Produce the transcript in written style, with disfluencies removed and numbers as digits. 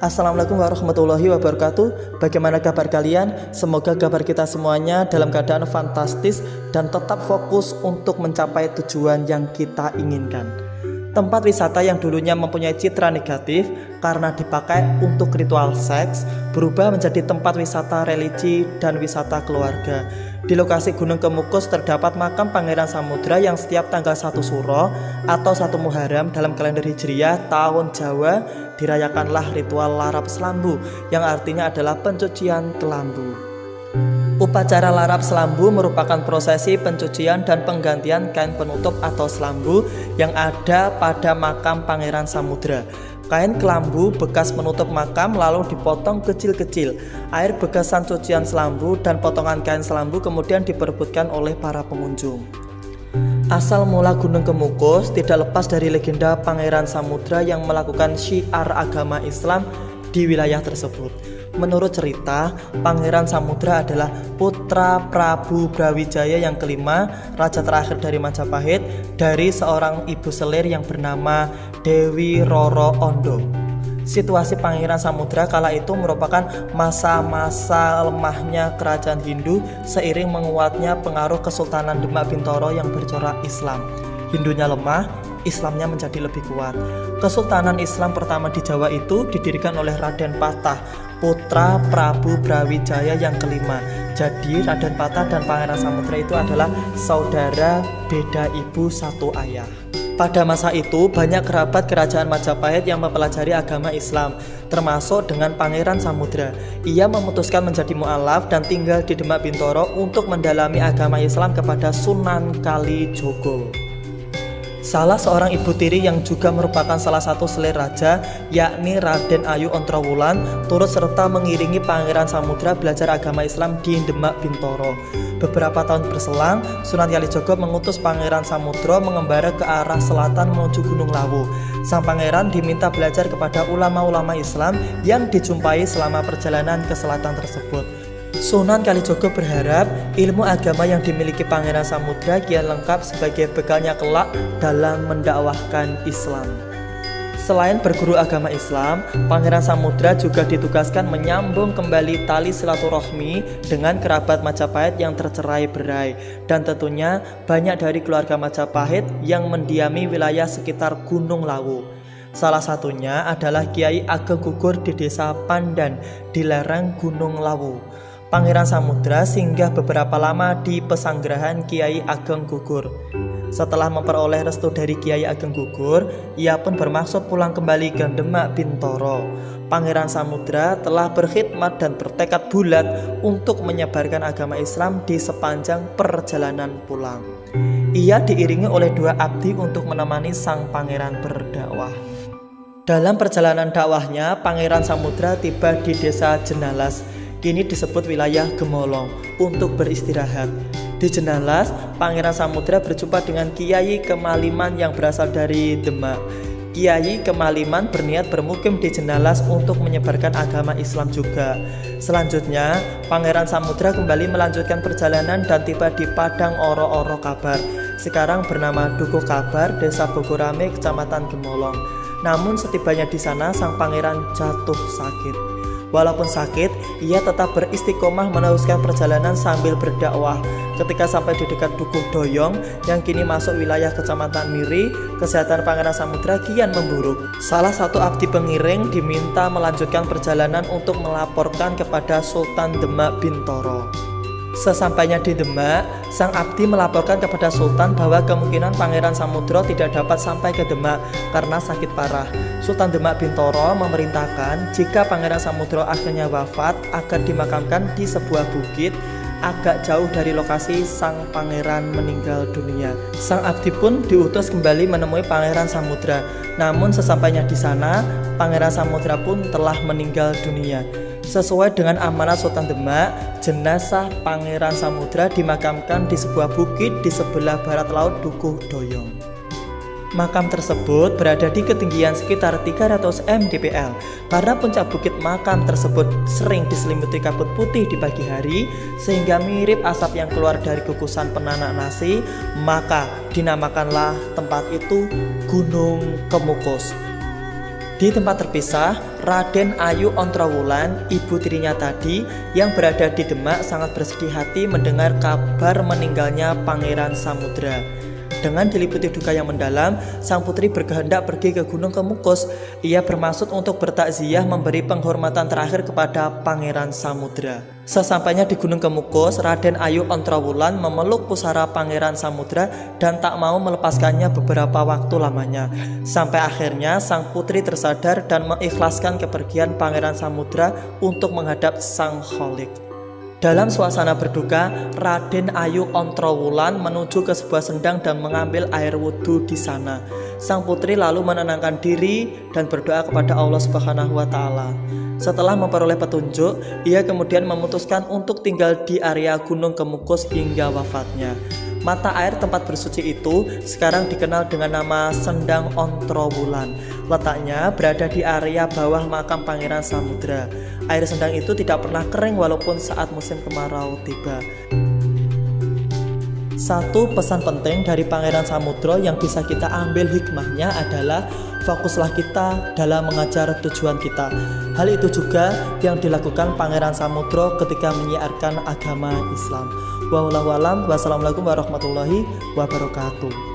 Assalamualaikum warahmatullahi wabarakatuh. Bagaimana kabar kalian? Semoga kabar kita semuanya dalam keadaan fantastis dan tetap fokus untuk mencapai tujuan yang kita inginkan. Tempat wisata yang dulunya mempunyai citra negatif karena dipakai untuk ritual seks berubah menjadi tempat wisata religi dan wisata keluarga. Di lokasi Gunung Kemukus terdapat makam Pangeran Samudra yang setiap tanggal 1 Suro atau 1 Muharram dalam kalender Hijriah tahun Jawa dirayakanlah ritual larap selambu yang artinya adalah pencucian kelambu. Upacara larap selambu merupakan prosesi pencucian dan penggantian kain penutup atau selambu yang ada pada makam Pangeran Samudra. Kain kelambu bekas menutup makam lalu dipotong kecil-kecil. Air bekasan cucian selambu dan potongan kain selambu kemudian diperebutkan oleh para pengunjung. Asal mula Gunung Kemukus tidak lepas dari legenda Pangeran Samudra yang melakukan syiar agama Islam di wilayah tersebut. Menurut cerita, Pangeran Samudra adalah putra Prabu Brawijaya yang kelima, raja terakhir dari Majapahit, dari seorang ibu selir yang bernama Dewi Roro Ondo. Situasi Pangeran Samudra kala itu merupakan masa-masa lemahnya kerajaan Hindu seiring menguatnya pengaruh Kesultanan Demak Bintoro yang bercorak Islam. Hindunya lemah, Islamnya menjadi lebih kuat. Kesultanan Islam pertama di Jawa itu didirikan oleh Raden Patah, putra Prabu Brawijaya yang kelima. Jadi Raden Patah dan Pangeran Samudra itu adalah saudara beda ibu satu ayah. Pada masa itu banyak kerabat kerajaan Majapahit yang mempelajari agama Islam, termasuk dengan Pangeran Samudra. Ia memutuskan menjadi mu'alaf dan tinggal di Demak Bintoro untuk mendalami agama Islam kepada Sunan Kalijogo. Salah seorang ibu tiri yang juga merupakan salah satu selir raja, yakni Raden Ayu Ontrowulan, turut serta mengiringi Pangeran Samudra belajar agama Islam di Demak Bintoro. Beberapa tahun berselang, Sunan Kalijogo mengutus Pangeran Samudra mengembara ke arah selatan menuju Gunung Lawu. Sang pangeran diminta belajar kepada ulama-ulama Islam yang dijumpai selama perjalanan ke selatan tersebut. Sunan Kalijogo berharap ilmu agama yang dimiliki Pangeran Samudra kian lengkap sebagai bekalnya kelak dalam mendakwahkan Islam. Selain berguru agama Islam, Pangeran Samudra juga ditugaskan menyambung kembali tali silaturahmi dengan kerabat Majapahit yang tercerai-berai, dan tentunya banyak dari keluarga Majapahit yang mendiami wilayah sekitar Gunung Lawu. Salah satunya adalah Kiai Ageng Gugur di desa Pandan di lereng Gunung Lawu. Pangeran Samudra singgah beberapa lama di pesanggrahan Kiai Ageng Gugur. Setelah memperoleh restu dari Kiai Ageng Gugur, ia pun bermaksud pulang kembali ke Demak Bintoro. Pangeran Samudra telah berkhidmat dan bertekad bulat untuk menyebarkan agama Islam di sepanjang perjalanan pulang. Ia diiringi oleh 2 abdi untuk menemani sang pangeran berdakwah. Dalam perjalanan dakwahnya, Pangeran Samudra tiba di desa Jenalas, kini disebut wilayah Gemolong, untuk beristirahat. Di Jenalas, Pangeran Samudra berjumpa dengan Kiai Kemaliman yang berasal dari Demak. Kiai Kemaliman berniat bermukim di Jenalas untuk menyebarkan agama Islam juga. Selanjutnya, Pangeran Samudra kembali melanjutkan perjalanan dan tiba di Padang Oro-Oro Kabar, sekarang bernama Dukuh Kabar, Desa Bogorame, Kecamatan Gemolong. Namun setibanya di sana, sang pangeran jatuh sakit. Walaupun sakit, ia tetap beristiqomah meneruskan perjalanan sambil berdakwah. Ketika sampai di dekat Dukuh Doyong yang kini masuk wilayah Kecamatan Miri, kesehatan Pangeran Samudra kian memburuk. Salah satu abdi pengiring diminta melanjutkan perjalanan untuk melaporkan kepada Sultan Demak Bintoro. Sesampainya di Demak, sang abdi melaporkan kepada Sultan bahwa kemungkinan Pangeran Samudra tidak dapat sampai ke Demak karena sakit parah. Sultan Demak Bintoro memerintahkan jika Pangeran Samudra akhirnya wafat akan dimakamkan di sebuah bukit agak jauh dari lokasi sang pangeran meninggal dunia. Sang abdi pun diutus kembali menemui Pangeran Samudra. Namun sesampainya di sana, Pangeran Samudra pun telah meninggal dunia. Sesuai dengan amanat Sultan Demak, jenazah Pangeran Samudra dimakamkan di sebuah bukit di sebelah barat laut Dukuh Doyong. Makam tersebut berada di ketinggian sekitar 300 mdpl. Karena puncak bukit makam tersebut sering diselimuti kabut putih di pagi hari sehingga mirip asap yang keluar dari kukusan penanak nasi, maka dinamakanlah tempat itu Gunung Kemukus. Di tempat terpisah, Raden Ayu Ontrowulan, ibu tirinya tadi yang berada di Demak, sangat bersedih hati mendengar kabar meninggalnya Pangeran Samudra. Dengan diliputi duka yang mendalam, sang putri berkehendak pergi ke Gunung Kemukus. Ia bermaksud untuk bertakziah memberi penghormatan terakhir kepada Pangeran Samudra. Sesampainya di Gunung Kemukus, Raden Ayu Ontrowulan memeluk pusara Pangeran Samudra dan tak mau melepaskannya beberapa waktu lamanya. Sampai akhirnya sang putri tersadar dan mengikhlaskan kepergian Pangeran Samudra untuk menghadap Sang Kholik. Dalam suasana berduka, Raden Ayu Ontrowulan menuju ke sebuah sendang dan mengambil air wudhu di sana. Sang putri lalu menenangkan diri dan berdoa kepada Allah Subhanahu wa Ta'ala. Setelah memperoleh petunjuk, ia kemudian memutuskan untuk tinggal di area Gunung Kemukus hingga wafatnya. Mata air tempat bersuci itu sekarang dikenal dengan nama Sendang Ontrowulan. Letaknya berada di area bawah makam Pangeran Samudra. Air sendang itu tidak pernah kering walaupun saat musim kemarau tiba. Satu pesan penting dari Pangeran Samudra yang bisa kita ambil hikmahnya adalah fokuslah kita dalam mengajar tujuan kita. Hal itu juga yang dilakukan Pangeran Samudra ketika menyiarkan agama Islam. Wallahu a'lam. Wassalamualaikum warahmatullahi wabarakatuh.